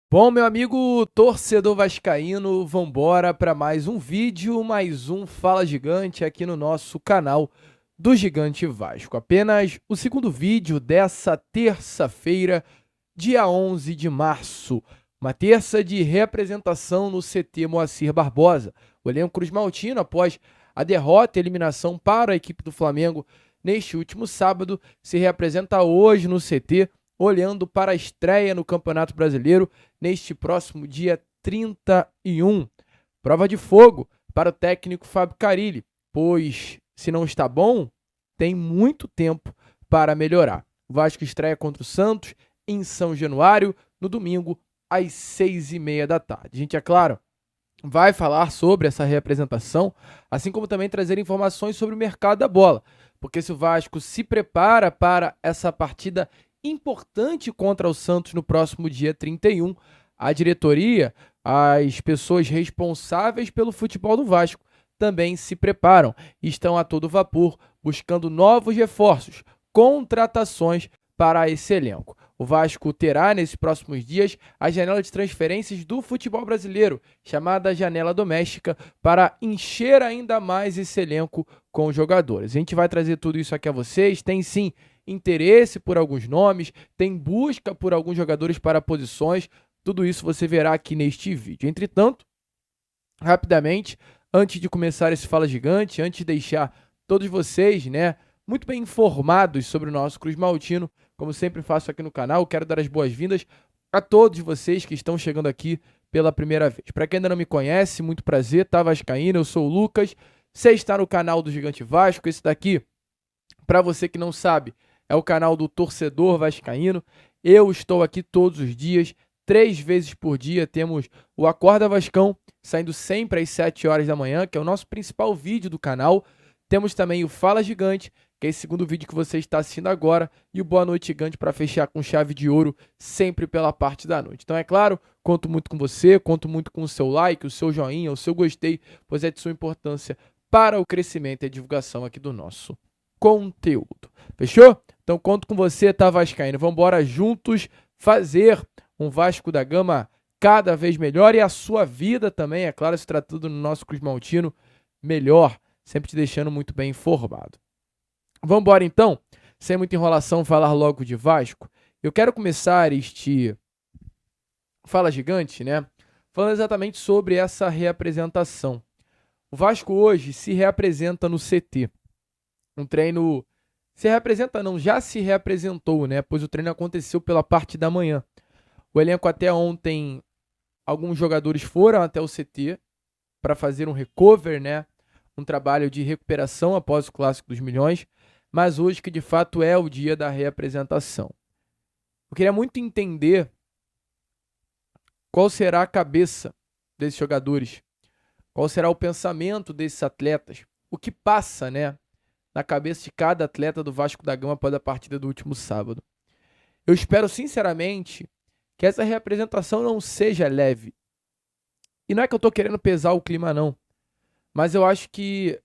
Bom, meu amigo torcedor vascaíno, vambora para mais um vídeo, mais um Fala Gigante aqui no nosso canal do Gigante Vasco. Apenas o segundo vídeo dessa terça-feira, dia 11 de março. Uma terça de reapresentação no CT Moacir Barbosa. O elenco cruzmaltino, após a derrota e eliminação para a equipe do Flamengo neste último sábado, se reapresenta hoje no CT, olhando para a estreia no Campeonato Brasileiro neste próximo dia 31. Prova de fogo para o técnico Fábio Carille, pois se não está bom, tem muito tempo para melhorar. O Vasco estreia contra o Santos em São Januário, no domingo, às 6h30 da tarde. A gente, é claro, vai falar sobre essa reapresentação, assim como também trazer informações sobre o mercado da bola, porque se o Vasco se prepara para essa partida importante contra o Santos no próximo dia 31, a diretoria, as pessoas responsáveis pelo futebol do Vasco também se preparam e estão a todo vapor buscando novos reforços, contratações para esse elenco. O Vasco terá, nesses próximos dias, a janela de transferências do futebol brasileiro, chamada janela doméstica, para encher ainda mais esse elenco com jogadores. A gente vai trazer tudo isso aqui a vocês. Tem sim interesse por alguns nomes, tem busca por alguns jogadores para posições. Tudo isso você verá aqui neste vídeo. Entretanto, rapidamente, antes de começar esse Fala Gigante, antes de deixar todos vocês, muito bem informados sobre o nosso Cruz Maltino, como sempre faço aqui no canal, quero dar as boas-vindas a todos vocês que estão chegando aqui pela primeira vez. Para quem ainda não me conhece, muito prazer, tá vascaíno, eu sou o Lucas, você está no canal do Gigante Vasco, esse daqui, para você que não sabe, é o canal do torcedor vascaíno. Eu estou aqui todos os dias, 3 vezes por dia, temos o Acorda Vascão, saindo sempre às 7 horas da manhã, que é o nosso principal vídeo do canal. Temos também o Fala Gigante, que é esse segundo vídeo que você está assistindo agora, e o Boa Noite Gigante para fechar com chave de ouro, sempre pela parte da noite. Então, é claro, conto muito com você, conto muito com o seu like, o seu joinha, o seu gostei, pois é de sua importância para o crescimento e a divulgação aqui do nosso conteúdo. Fechou? Então, conto com você, tá, vascaíno? Vamos embora juntos fazer um Vasco da Gama cada vez melhor e a sua vida também, é claro, se tratando no nosso Cruz Maltino, melhor, sempre te deixando muito bem informado. Vamos embora então, sem muita enrolação, falar logo de Vasco. Eu quero começar este Fala Gigante, falando exatamente sobre essa reapresentação. O Vasco hoje se reapresenta no CT. Um treino se reapresenta não, já se reapresentou, pois o treino aconteceu pela parte da manhã. O elenco até ontem, alguns jogadores foram até o CT para fazer um recover, um trabalho de recuperação após o Clássico dos Milhões, mas hoje que de fato é o dia da reapresentação. Eu queria muito entender qual será a cabeça desses jogadores, qual será o pensamento desses atletas, o que passa, na cabeça de cada atleta do Vasco da Gama após a partida do último sábado. Eu espero sinceramente que essa reapresentação não seja leve. E não é que eu estou querendo pesar o clima, não. Mas eu acho que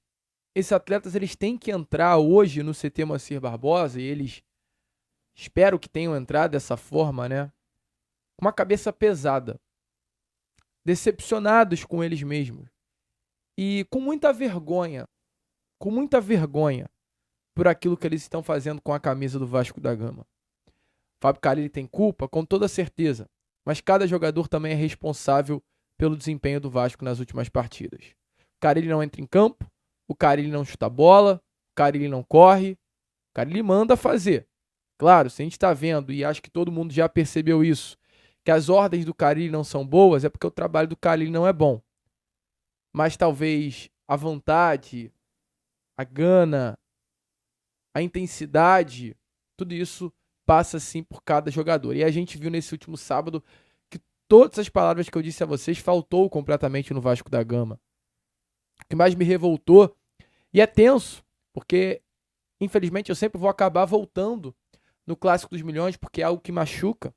esses atletas eles têm que entrar hoje no CT Moacir Barbosa, e eles espero que tenham entrado dessa forma, com uma cabeça pesada, decepcionados com eles mesmos e com muita vergonha por aquilo que eles estão fazendo com a camisa do Vasco da Gama. Fábio Carille tem culpa, com toda certeza, mas cada jogador também é responsável pelo desempenho do Vasco nas últimas partidas. O Carille não entra em campo, o Carille não chuta a bola, o Carille não corre, o Carille manda fazer. Claro, se a gente está vendo, e acho que todo mundo já percebeu isso, que as ordens do Carille não são boas, é porque o trabalho do Carille não é bom. Mas talvez a vontade, a gana, a intensidade, tudo isso passa sim por cada jogador. E a gente viu nesse último sábado que todas as palavras que eu disse a vocês faltou completamente no Vasco da Gama. O que mais me revoltou, e é tenso, porque infelizmente eu sempre vou acabar voltando no Clássico dos Milhões, porque é algo que machuca.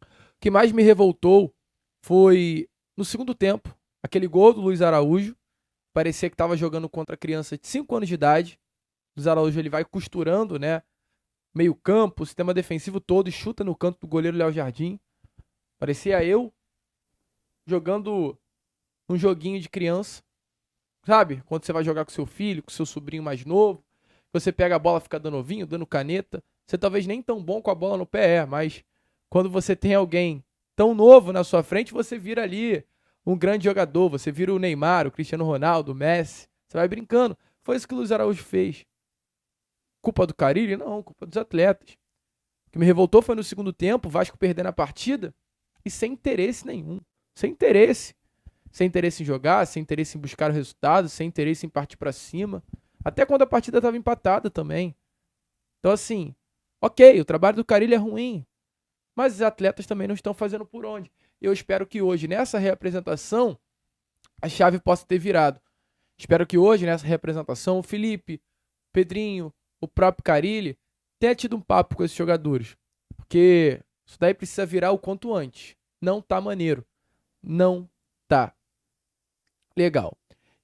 O que mais me revoltou foi no segundo tempo, aquele gol do Luiz Araújo, parecia que estava jogando contra criança de 5 anos de idade. O Luiz Araújo ele vai costurando, meio campo, o sistema defensivo todo, e chuta no canto do goleiro Léo Jardim. Parecia eu jogando um joguinho de criança, sabe? Quando você vai jogar com seu filho, com seu sobrinho mais novo, você pega a bola, fica dando ovinho, dando caneta. Você talvez nem tão bom com a bola no pé mas quando você tem alguém tão novo na sua frente, você vira ali um grande jogador. Você vira o Neymar, o Cristiano Ronaldo, o Messi. Você vai brincando. Foi isso que o Luiz Araújo fez. Culpa do Carille? Não, culpa dos atletas. O que me revoltou foi no segundo tempo, o Vasco perdendo a partida e sem interesse nenhum. Sem interesse. Sem interesse em jogar, sem interesse em buscar o resultado, sem interesse em partir para cima. Até quando a partida estava empatada também. Então, assim, ok, o trabalho do Carille é ruim, mas os atletas também não estão fazendo por onde. Eu espero que hoje, nessa reapresentação, a chave possa ter virado. Espero que hoje, nessa reapresentação, o Felipe, o Pedrinho, o próprio Carille tenha tido um papo com esses jogadores. Porque isso daí precisa virar o quanto antes. Não tá maneiro. Não tá legal.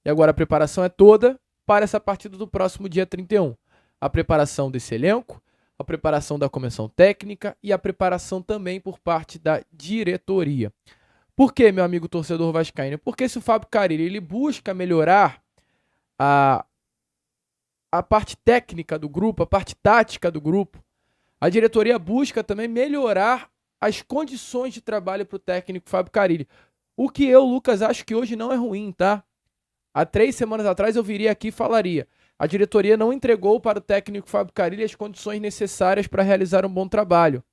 E agora a preparação é toda para essa partida do próximo dia 31. A preparação desse elenco, a preparação da comissão técnica e a preparação também por parte da diretoria. Por que, meu amigo torcedor vascaíno? Porque se o Fábio Carille ele busca melhorar a parte técnica do grupo, a parte tática do grupo, a diretoria busca também melhorar as condições de trabalho para o técnico Fábio Carille. O que eu, Lucas, acho que hoje não é ruim, tá? Há 3 semanas atrás eu viria aqui e falaria: a diretoria não entregou para o técnico Fábio Carille as condições necessárias para realizar um bom trabalho.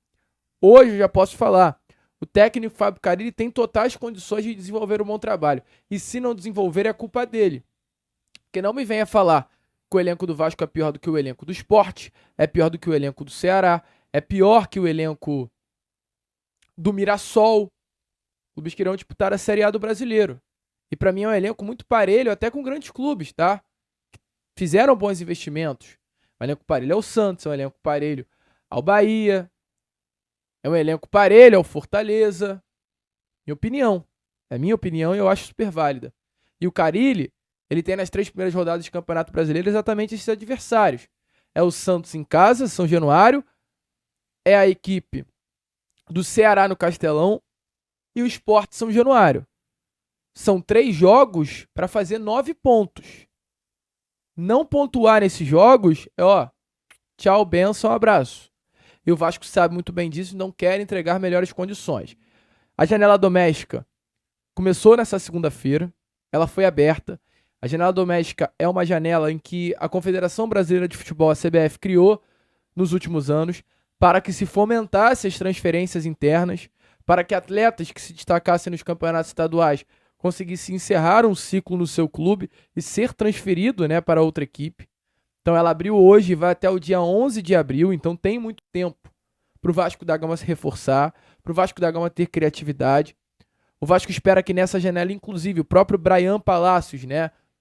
Hoje eu já posso falar: o técnico Fábio Carille tem totais condições de desenvolver um bom trabalho. E se não desenvolver, é culpa dele. Porque não me venha falar que o elenco do Vasco é pior do que o elenco do Sport, é pior do que o elenco do Ceará, é pior que o elenco do Mirassol. Clubes que irão disputar a Série A do Brasileiro. E para mim é um elenco muito parelho, até com grandes clubes, tá? Fizeram bons investimentos. O elenco parelho ao Santos, é um elenco parelho ao Bahia, é um elenco parelho ao Fortaleza. Minha opinião. É minha opinião e eu acho super válida. E o Carille, ele tem nas 3 primeiras rodadas do Campeonato Brasileiro exatamente esses adversários. É o Santos em casa, São Januário, é a equipe do Ceará no Castelão e o Sport São Januário. São 3 jogos para fazer 9 pontos. Não pontuar nesses jogos é, tchau, benção, abraço. E o Vasco sabe muito bem disso e não quer entregar melhores condições. A janela doméstica começou nessa segunda-feira, ela foi aberta. A janela doméstica é uma janela em que a Confederação Brasileira de Futebol, a CBF, criou nos últimos anos para que se fomentasse as transferências internas, para que atletas que se destacassem nos campeonatos estaduais conseguissem encerrar um ciclo no seu clube e ser transferido, para outra equipe. Então ela abriu hoje e vai até o dia 11 de abril, então tem muito tempo para o Vasco da Gama se reforçar, para o Vasco da Gama ter criatividade. O Vasco espera que nessa janela, inclusive, o próprio Bryan Palacios,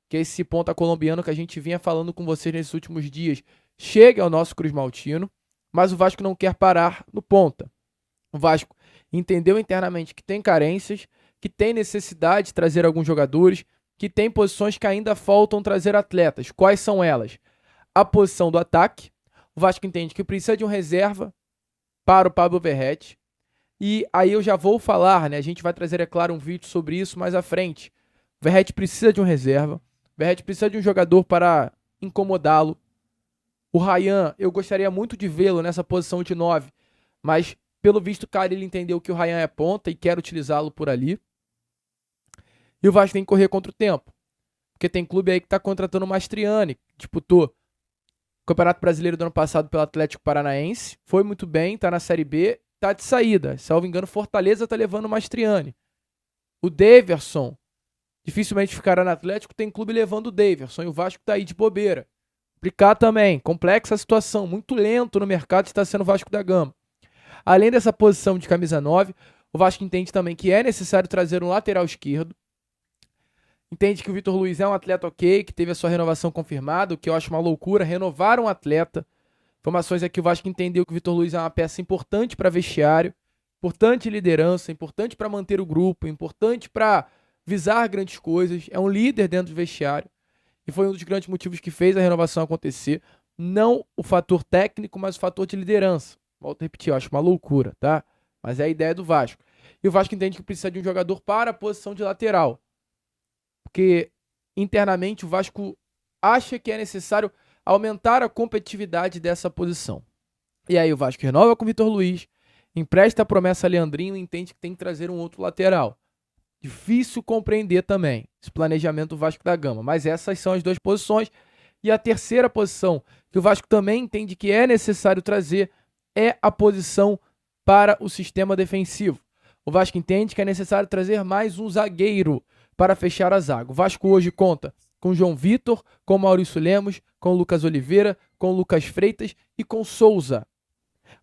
que é esse ponta colombiano que a gente vinha falando com vocês nesses últimos dias, chegue ao nosso Cruz Maltino, mas o Vasco não quer parar no ponta. O Vasco entendeu internamente que tem carências, que tem necessidade de trazer alguns jogadores, que tem posições que ainda faltam trazer atletas. Quais são elas? A posição do ataque. O Vasco entende que precisa de um reserva para o Pablo Verratti. E aí eu já vou falar, a gente vai trazer, é claro, um vídeo sobre isso mais à frente. O Verratti precisa de um reserva. O Verratti precisa de um jogador para incomodá-lo. O Ryan, eu gostaria muito de vê-lo nessa posição de 9, mas pelo visto, cara, ele entendeu que o Ryan é ponta e quer utilizá-lo por ali. E o Vasco tem que correr contra o tempo. Porque tem clube aí que está contratando o Mastriani, que disputou o Campeonato Brasileiro do ano passado pelo Atlético Paranaense. Foi muito bem, está na Série B, está de saída. Salvo engano, Fortaleza está levando o Mastriani. O Daverson dificilmente ficará no Atlético, tem clube levando o Daverson. E o Vasco está aí de bobeira. Complicado também, complexa a situação. Muito lento no mercado está sendo o Vasco da Gama. Além dessa posição de camisa 9, o Vasco entende também que é necessário trazer um lateral esquerdo. Entende que o Vitor Luiz é um atleta ok, que teve a sua renovação confirmada, o que eu acho uma loucura, renovar um atleta. Informações é que o Vasco entendeu que o Vitor Luiz é uma peça importante para vestiário, importante liderança, importante para manter o grupo, importante para visar grandes coisas, é um líder dentro do vestiário. E foi um dos grandes motivos que fez a renovação acontecer. Não o fator técnico, mas o fator de liderança. Volto a repetir, eu acho uma loucura, tá? Mas é a ideia do Vasco. E o Vasco entende que precisa de um jogador para a posição de lateral. Porque internamente o Vasco acha que é necessário aumentar a competitividade dessa posição. E aí o Vasco renova com o Vitor Luiz, empresta a promessa a Leandrinho e entende que tem que trazer um outro lateral. Difícil compreender também esse planejamento do Vasco da Gama, mas essas são as duas posições. E a terceira posição que o Vasco também entende que é necessário trazer é a posição para o sistema defensivo. O Vasco entende que é necessário trazer mais um zagueiro para fechar a zaga. O Vasco hoje conta com João Vitor, com Maurício Lemos, com Lucas Oliveira, com Lucas Freitas e com Souza.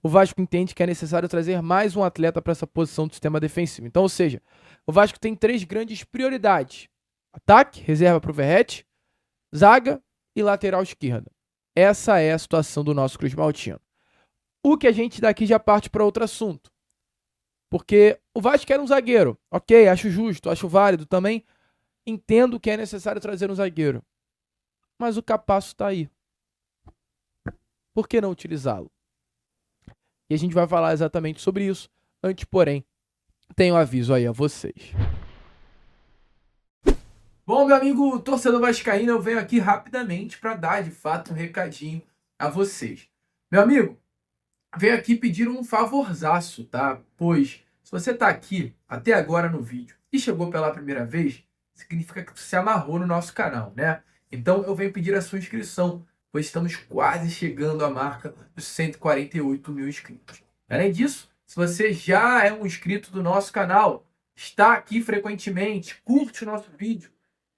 O Vasco entende que é necessário trazer mais um atleta para essa posição do sistema defensivo. Então, ou seja, o Vasco tem 3 grandes prioridades: ataque, reserva para o Verratti, zaga e lateral esquerda. Essa é a situação do nosso Cruz Maltino. O que a gente daqui já parte para outro assunto. Porque o Vasco quer um zagueiro. Ok, acho justo, acho válido também. Entendo que é necessário trazer um zagueiro. Mas o Capasso está aí. Por que não utilizá-lo? E a gente vai falar exatamente sobre isso. Antes, porém, tenho um aviso aí a vocês. Bom, meu amigo torcedor vascaíno, eu venho aqui rapidamente para dar, de fato, um recadinho a vocês. Meu amigo, venho aqui pedir um favorzaço, tá? Pois, se você tá aqui até agora no vídeo e chegou pela primeira vez, significa que você se amarrou no nosso canal, né? Então, eu venho pedir a sua inscrição, pois estamos quase chegando à marca dos 148 mil inscritos. Além disso, se você já é um inscrito do nosso canal, está aqui frequentemente, curte o nosso vídeo,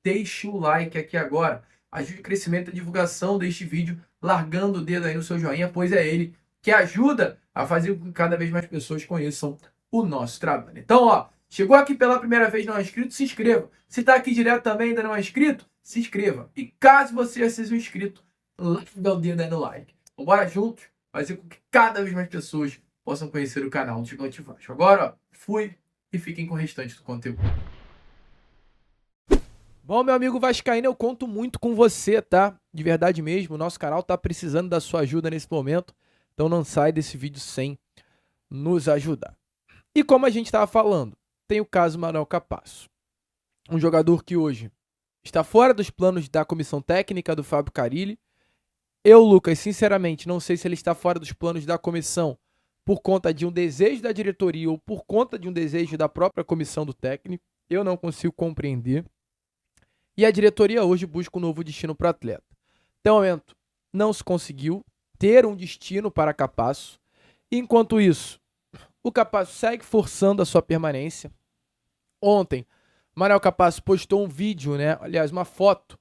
deixe o like aqui agora, ajude o crescimento e a divulgação deste vídeo, largando o dedo aí no seu joinha, pois é ele que ajuda a fazer com que cada vez mais pessoas conheçam o nosso trabalho. Então, ó, chegou aqui pela primeira vez e não é inscrito, se inscreva. Se está aqui direto também e ainda não é inscrito, se inscreva. E caso você já seja um inscrito, larga o dedo aí no like. Vamos embora juntos, fazer com que cada vez mais pessoas possam conhecer o canal do Gigante Vasco. Agora, ó, fui e fiquem com o restante do conteúdo. Bom, meu amigo vascaíno, eu conto muito com você, tá? De verdade mesmo, o nosso canal tá precisando da sua ajuda nesse momento, então não sai desse vídeo sem nos ajudar. E como a gente estava falando, tem o caso Manuel Capasso, um jogador que hoje está fora dos planos da comissão técnica do Fábio Carille. Eu, Lucas, sinceramente, não sei se ele está fora dos planos da comissão por conta de um desejo da diretoria ou por conta de um desejo da própria comissão do técnico. Eu não consigo compreender. E a diretoria hoje busca um novo destino para o atleta. Até o momento, não se conseguiu ter um destino para Capasso. Enquanto isso, o Capasso segue forçando a sua permanência. Ontem, Manuel Capasso postou um vídeo, aliás, uma foto,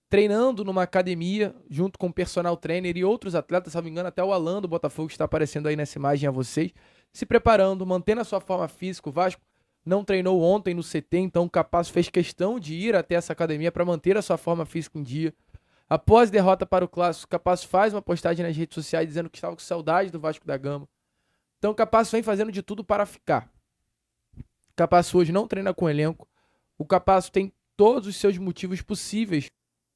treinando numa academia, junto com o personal trainer e outros atletas, se não me engano, até o Alan do Botafogo está aparecendo aí nessa imagem a vocês, se preparando, mantendo a sua forma física. O Vasco não treinou ontem no CT, então o Capasso fez questão de ir até essa academia para manter a sua forma física em dia. Após derrota para o Clássico, o Capasso faz uma postagem nas redes sociais dizendo que estava com saudade do Vasco da Gama. Então o Capasso vem fazendo de tudo para ficar. O Capasso hoje não treina com o elenco. O Capasso tem todos os seus motivos possíveis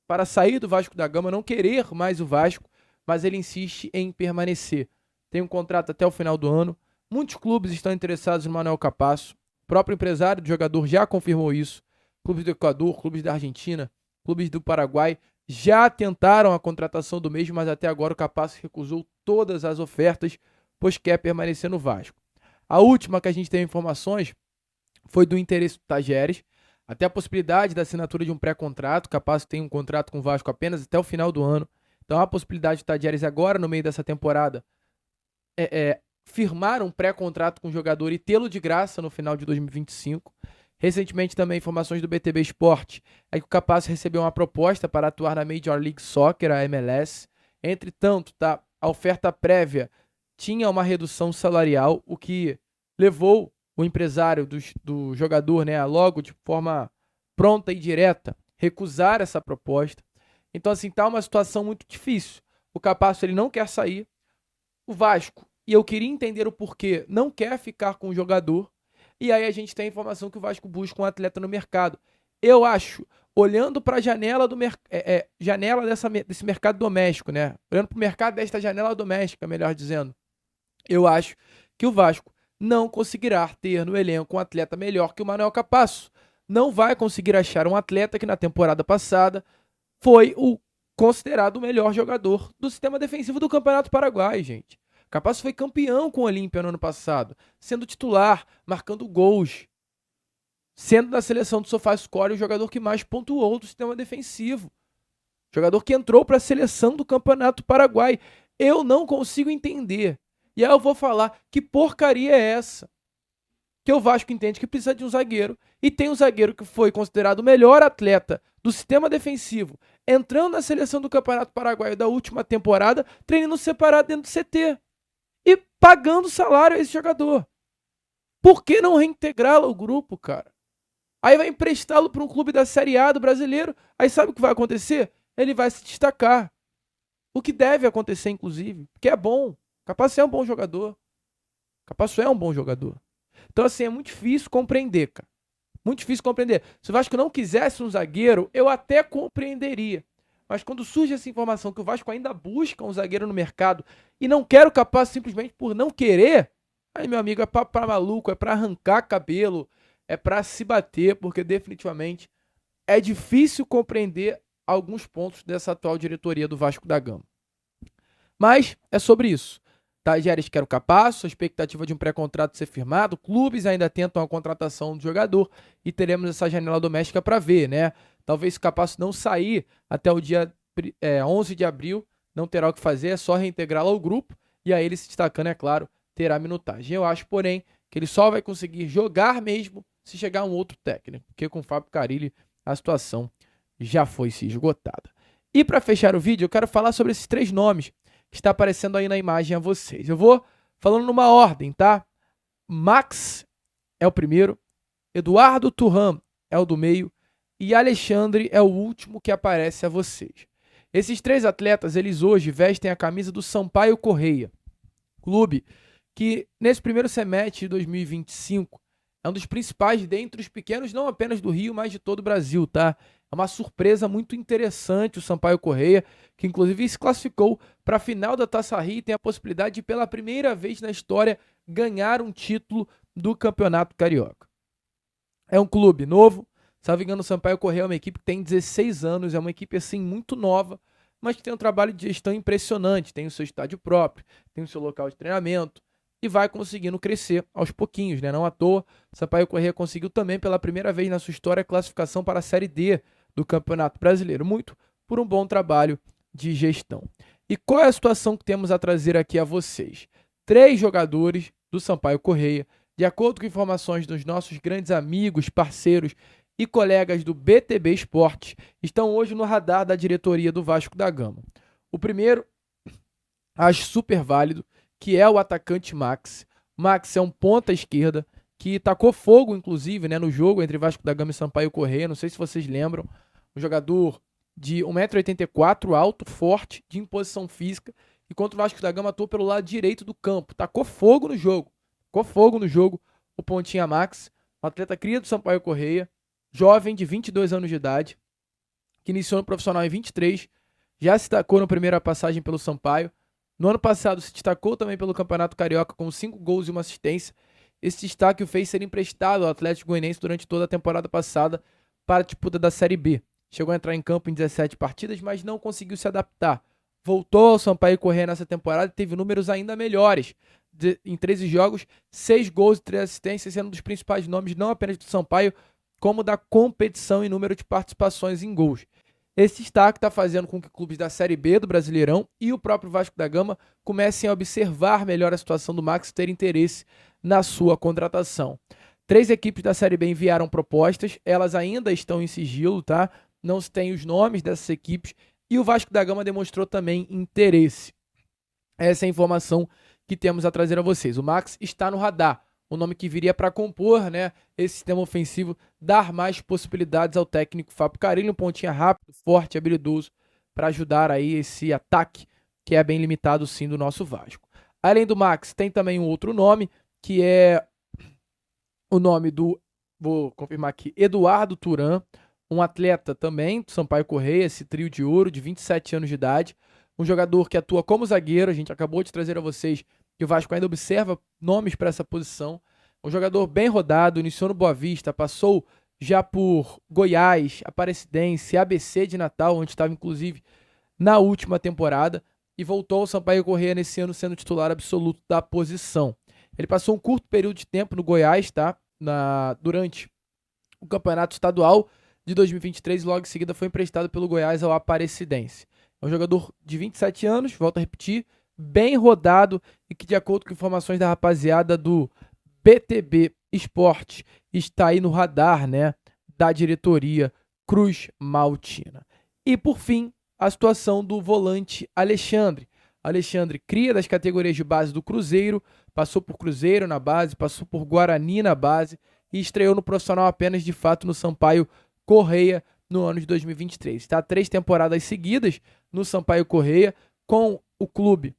para sair do Vasco da Gama, não querer mais o Vasco, mas ele insiste em permanecer. Tem um contrato até o final do ano. Muitos clubes estão interessados no Manuel Capasso. O próprio empresário do jogador já confirmou isso. Clubes do Equador, clubes da Argentina, clubes do Paraguai já tentaram a contratação do mesmo, mas até agora o Capasso recusou todas as ofertas, pois quer permanecer no Vasco. A última que a gente teve informações foi do interesse do Tajeres, até a possibilidade da assinatura de um pré-contrato. O Capasso tem um contrato com o Vasco apenas até o final do ano. Então há a possibilidade do Tajeres agora, no meio dessa temporada, firmar um pré-contrato com o jogador e tê-lo de graça no final de 2025. Recentemente também informações do BTB Esporte é que o Capasso recebeu uma proposta para atuar na Major League Soccer, a MLS. Entretanto, a oferta prévia tinha uma redução salarial, o que levou o empresário do jogador, logo de forma pronta e direta, recusar essa proposta. Então, assim, tá uma situação muito difícil. O Capasso, ele não quer sair. O Vasco, e eu queria entender o porquê, não quer ficar com o jogador. E aí a gente tem a informação que o Vasco busca um atleta no mercado. Eu acho, olhando para a janela janela desse mercado doméstico, olhando para o mercado desta janela doméstica, melhor dizendo, eu acho que o Vasco não conseguirá ter no elenco um atleta melhor que o Manuel Capasso. Não vai conseguir achar um atleta que na temporada passada foi o considerado o melhor jogador do sistema defensivo do Campeonato Paraguai, gente. Capasso foi campeão com o Olímpia no ano passado, sendo titular, marcando gols, sendo na seleção do SofaScore o jogador que mais pontuou do sistema defensivo. Jogador que entrou para a seleção do Campeonato Paraguai. Eu não consigo entender. E aí eu vou falar, que porcaria é essa? Que o Vasco entende que precisa de um zagueiro, e tem um zagueiro que foi considerado o melhor atleta do sistema defensivo, entrando na seleção do Campeonato Paraguaio da última temporada, treinando separado dentro do CT. E pagando salário a esse jogador. Por que não reintegrá-lo ao grupo, cara? Aí vai emprestá-lo para um clube da Série A do brasileiro, aí sabe o que vai acontecer? Ele vai se destacar. O que deve acontecer, inclusive, porque é bom. Capasso é um bom jogador. Capasso é um bom jogador. Então, assim, é muito difícil compreender, cara. Muito difícil compreender. Se o Vasco não quisesse um zagueiro, eu até compreenderia. Mas quando surge essa informação que o Vasco ainda busca um zagueiro no mercado e não quer o Capasso simplesmente por não querer, aí, meu amigo, é pra maluco, é pra arrancar cabelo, é pra se bater, porque definitivamente é difícil compreender alguns pontos dessa atual diretoria do Vasco da Gama. Mas é sobre isso. Tajeres quer o Capasso, a expectativa de um pré-contrato ser firmado, clubes ainda tentam a contratação do jogador e teremos essa janela doméstica para ver, né? Talvez se o Capasso não sair até o dia 11 de abril, não terá o que fazer, é só reintegrá-lo ao grupo e aí ele se destacando, é claro, terá minutagem. Eu acho, porém, que ele só vai conseguir jogar mesmo se chegar um outro técnico, porque com o Fábio Carille a situação já foi se esgotada. E para fechar o vídeo, eu quero falar sobre esses 3 nomes que está aparecendo aí na imagem a vocês. Eu vou falando numa ordem, tá? Max é o primeiro, Eduardo Turhan é o do meio e Alexandre é o último que aparece a vocês. Esses 3 atletas, eles hoje vestem a camisa do Sampaio Corrêa, clube que nesse primeiro semestre de 2025 é um dos principais dentre os pequenos, não apenas do Rio, mas de todo o Brasil, tá? É uma surpresa muito interessante o Sampaio Corrêa, que inclusive se classificou para a final da Taça Rio e tem a possibilidade de, pela primeira vez na história, ganhar um título do Campeonato Carioca. É um clube novo, salvo engano, o Sampaio Corrêa é uma equipe que tem 16 anos, é uma equipe assim muito nova, mas que tem um trabalho de gestão impressionante, tem o seu estádio próprio, tem o seu local de treinamento, e vai conseguindo crescer aos pouquinhos, né? Não à toa, o Sampaio Corrêa conseguiu também pela primeira vez na sua história a classificação para a Série D do Campeonato Brasileiro, muito por um bom trabalho de gestão. E qual é a situação que temos a trazer aqui a vocês? 3 jogadores do Sampaio Corrêa, de acordo com informações dos nossos grandes amigos, parceiros e colegas do BTB Esportes, estão hoje no radar da diretoria do Vasco da Gama. O primeiro, acho super válido, que é o atacante Max. Max é um ponta esquerda que tacou fogo, inclusive, né, no jogo entre Vasco da Gama e Sampaio Corrêa. Não sei se vocês lembram. Um jogador de 1,84 m, alto, forte, de imposição física. E contra o Vasco da Gama atuou pelo lado direito do campo. Tacou fogo no jogo. Tacou fogo no jogo o pontinha Max. Um atleta cria do Sampaio Corrêa. Jovem de 22 anos de idade. Que iniciou no profissional em 23. Já se destacou na primeira passagem pelo Sampaio. No ano passado se destacou também pelo Campeonato Carioca com 5 gols e 1 assistência. Esse destaque o fez ser emprestado ao Atlético Goianiense durante toda a temporada passada para a disputa da Série B. Chegou a entrar em campo em 17 partidas, mas não conseguiu se adaptar. Voltou ao Sampaio Corrêa nessa temporada e teve números ainda melhores. Em 13 jogos, 6 gols e 3 assistências, sendo um dos principais nomes não apenas do Sampaio, como da competição em número de participações em gols. Esse destaque está fazendo com que clubes da Série B do Brasileirão e o próprio Vasco da Gama comecem a observar melhor a situação do Max e ter interesse na sua contratação. 3 equipes da Série B enviaram propostas, elas ainda estão em sigilo, tá? Não se tem os nomes dessas equipes e o Vasco da Gama demonstrou também interesse. Essa é a informação que temos a trazer a vocês. O Max está no radar, o nome que viria para compor, né, esse sistema ofensivo, dar mais possibilidades ao técnico Fábio Carille, um pontinha rápido, forte, habilidoso, para ajudar aí esse ataque, que é bem limitado sim do nosso Vasco. Além do Max, tem também um outro nome, que é o nome do, vou confirmar aqui, Eduardo Turhan, um atleta também do Sampaio Corrêa, esse trio de ouro, de 27 anos de idade, um jogador que atua como zagueiro, a gente acabou de trazer a vocês que o Vasco ainda observa nomes para essa posição. Um jogador bem rodado, iniciou no Boa Vista, passou já por Goiás, Aparecidense, ABC de Natal, onde estava inclusive na última temporada, e voltou ao Sampaio Corrêa nesse ano sendo titular absoluto da posição. Ele passou um curto período de tempo no Goiás, tá? Durante o Campeonato Estadual de 2023 e logo em seguida foi emprestado pelo Goiás ao Aparecidense. É um jogador de 27 anos, volto a repetir, bem rodado e que, de acordo com informações da rapaziada do BTB Esporte, está aí no radar, né, da diretoria Cruz Maltina. E por fim, a situação do volante Alexandre. Alexandre, cria das categorias de base do Cruzeiro, passou por Cruzeiro na base, passou por Guarani na base e estreou no profissional apenas de fato no Sampaio Corrêa no ano de 2023. Está 3 temporadas seguidas no Sampaio Corrêa, com o clube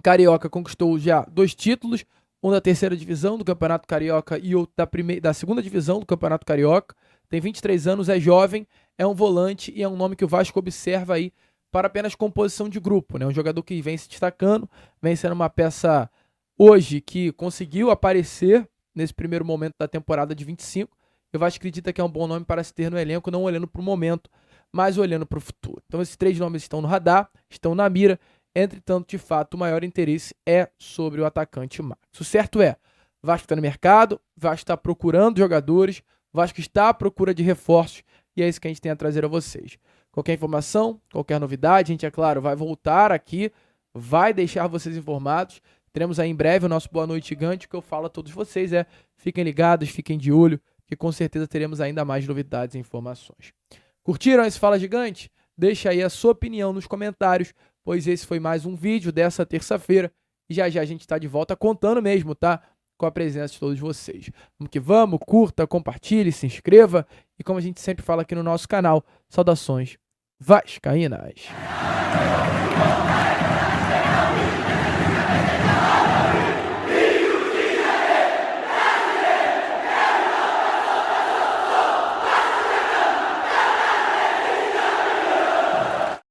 carioca conquistou já 2 títulos, um da terceira divisão do Campeonato Carioca e outro da segunda divisão do Campeonato Carioca. Tem 23 anos, é jovem, é um volante e é um nome que o Vasco observa aí para apenas composição de grupo, né? Um jogador que vem se destacando, vem sendo uma peça hoje que conseguiu aparecer nesse primeiro momento da temporada de 25. O Vasco acredita que é um bom nome para se ter no elenco, não olhando para o momento, mas olhando para o futuro. Então esses 3 nomes estão no radar, estão na mira. Entretanto, de fato, o maior interesse é sobre o atacante Max. O certo é, o Vasco está no mercado, o Vasco está procurando jogadores, o Vasco está à procura de reforços e é isso que a gente tem a trazer a vocês. Qualquer informação, qualquer novidade, a gente, é claro, vai voltar aqui, vai deixar vocês informados. Teremos aí em breve o nosso Boa Noite Gigante, que eu falo a todos vocês fiquem ligados, fiquem de olho, que com certeza teremos ainda mais novidades e informações. Curtiram esse Fala Gigante? Deixa aí a sua opinião nos comentários, pois esse foi mais um vídeo dessa terça-feira e já já a gente está de volta contando mesmo, tá? Com a presença de todos vocês. Vamos que vamos, curta, compartilhe, se inscreva e como a gente sempre fala aqui no nosso canal, saudações vascaínas.